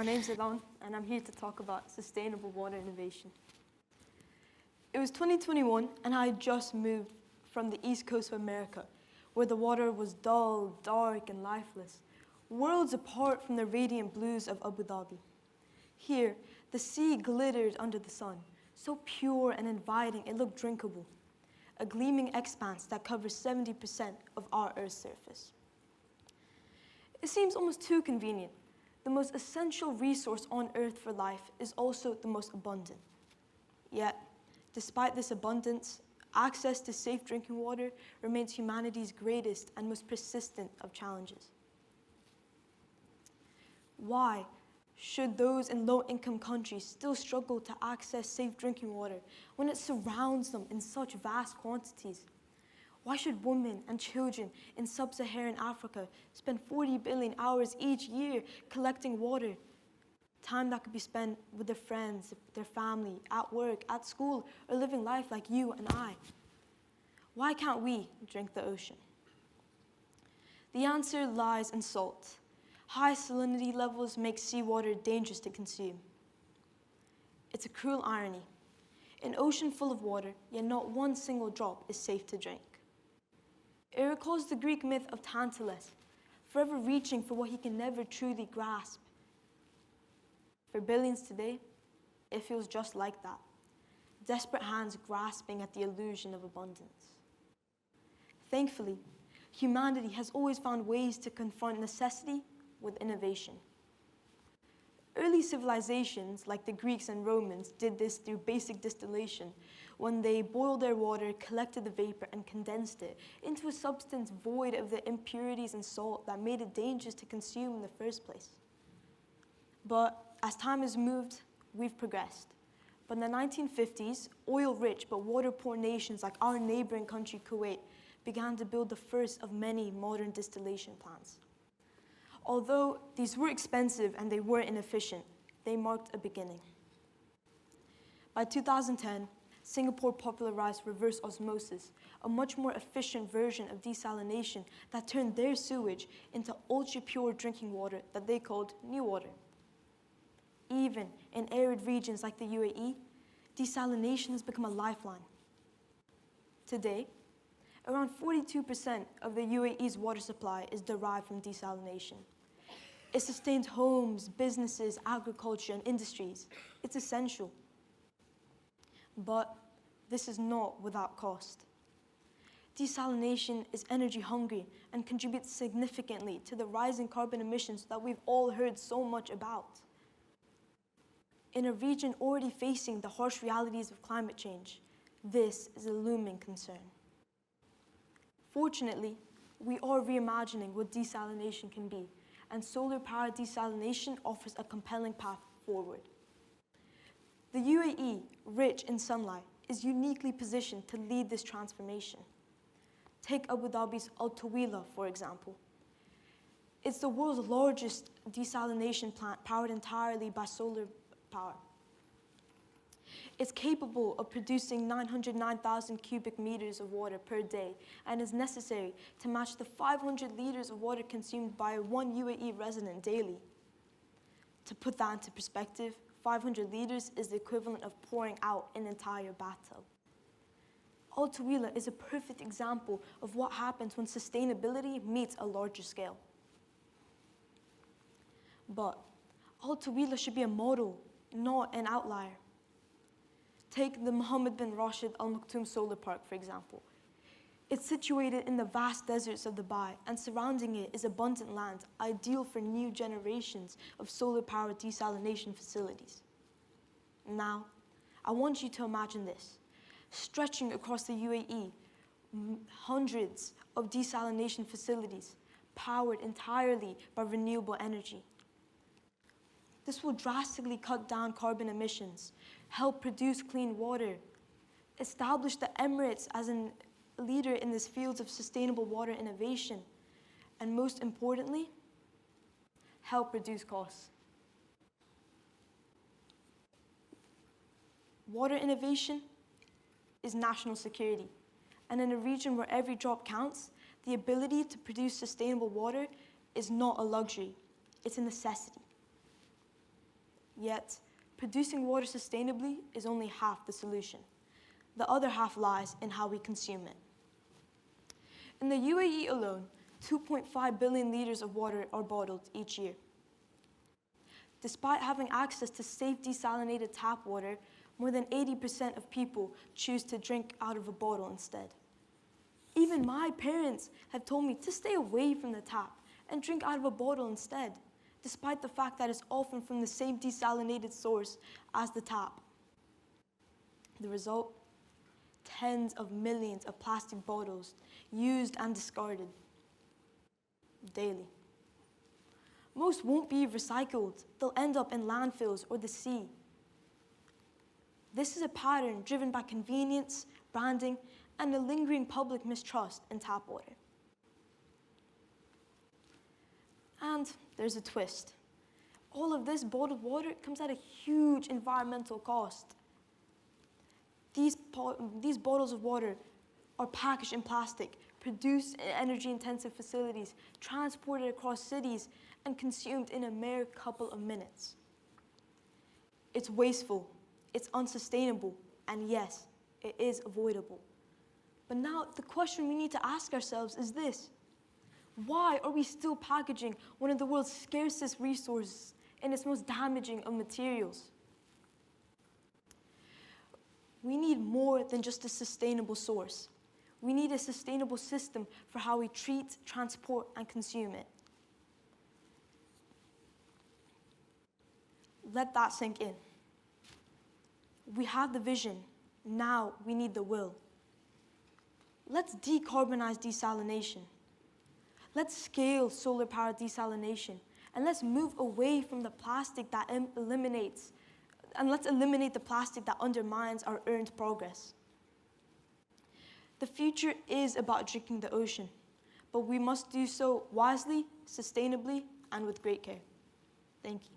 My name's Adon, and I'm here to talk about sustainable water innovation. It was 2021, and I had just moved from the east coast of America, where the water was dull, dark, and lifeless, worlds apart from the radiant blues of Abu Dhabi. Here, the sea glittered under the sun, so pure and inviting it looked drinkable, a gleaming expanse that covers 70% of our Earth's surface. It seems almost too convenient. The most essential resource on Earth for life is also the most abundant. Yet, despite this abundance, access to safe drinking water remains humanity's greatest and most persistent of challenges. Why should those in low-income countries still struggle to access safe drinking water when it surrounds them in such vast quantities? Why should women and children in sub-Saharan Africa spend 40 billion hours each year collecting water? Time that could be spent with their friends, their family, at work, at school, or living life like you and I. Why can't we drink the ocean? The answer lies in salt. High salinity levels make seawater dangerous to consume. It's a cruel irony. An ocean full of water, yet not one single drop is safe to drink. It recalls the Greek myth of Tantalus, forever reaching for what he can never truly grasp. For billions today, it feels just like that. Desperate hands grasping at the illusion of abundance. Thankfully, humanity has always found ways to confront necessity with innovation. Early civilizations, like the Greeks and Romans, did this through basic distillation, when they boiled their water, collected the vapor, and condensed it into a substance void of the impurities and salt that made it dangerous to consume in the first place. But as time has moved, we've progressed. But in the 1950s, oil-rich but water-poor nations like our neighboring country, Kuwait, began to build the first of many modern distillation plants. Although these were expensive and they were inefficient, they marked a beginning. By 2010, Singapore popularized reverse osmosis, a much more efficient version of desalination that turned their sewage into ultra-pure drinking water that they called NEWater. Even in arid regions like the UAE, desalination has become a lifeline. Today, around 42% of the UAE's water supply is derived from desalination. It sustains homes, businesses, agriculture, and industries. It's essential. But this is not without cost. Desalination is energy hungry and contributes significantly to the rising carbon emissions that we've all heard so much about. In a region already facing the harsh realities of climate change, this is a looming concern. Fortunately, we are reimagining what desalination can be, and solar-powered desalination offers a compelling path forward. The UAE, rich in sunlight, is uniquely positioned to lead this transformation. Take Abu Dhabi's Al Tawila, for example. It's the world's largest desalination plant powered entirely by solar power. It's capable of producing 909,000 cubic meters of water per day and is necessary to match the 500 liters of water consumed by one UAE resident daily. To put that into perspective, 500 liters is the equivalent of pouring out an entire bathtub. Al Tawila is a perfect example of what happens when sustainability meets a larger scale. But Al Tawila should be a model, not an outlier. Take the Mohammed bin Rashid Al Maktoum Solar Park, for example. It's situated in the vast deserts of Dubai, and surrounding it is abundant land, ideal for new generations of solar-powered desalination facilities. Now, I want you to imagine this. Stretching across the UAE, hundreds of desalination facilities powered entirely by renewable energy. This will drastically cut down carbon emissions, help produce clean water, establish the Emirates as a leader in this field of sustainable water innovation, and most importantly, help reduce costs. Water innovation is national security, and in a region where every drop counts, the ability to produce sustainable water is not a luxury, it's a necessity. Yet, producing water sustainably is only half the solution. The other half lies in how we consume it. In the UAE alone, 2.5 billion liters of water are bottled each year. Despite having access to safe desalinated tap water, more than 80% of people choose to drink out of a bottle instead. Even my parents have told me to stay away from the tap and drink out of a bottle instead, despite the fact that it's often from the same desalinated source as the tap. The result? Tens of millions of plastic bottles used and discarded daily. Most won't be recycled. They'll end up in landfills or the sea. This is a pattern driven by convenience, branding, and a lingering public mistrust in tap water. And there's a twist. All of this bottled water comes at a huge environmental cost. These bottles of water are packaged in plastic, produced in energy-intensive facilities, transported across cities, and consumed in a mere couple of minutes. It's wasteful, it's unsustainable, and yes, it is avoidable. But now the question we need to ask ourselves is this: why are we still packaging one of the world's scarcest resources in its most damaging of materials? We need more than just a sustainable source. We need a sustainable system for how we treat, transport, and consume it. Let that sink in. We have the vision. Now we need the will. Let's decarbonize desalination. Let's scale solar-powered desalination. And let's move away from the plastic that eliminates, and let's eliminate the plastic that undermines our earned progress. The future is about drinking the ocean, but we must do so wisely, sustainably, and with great care. Thank you.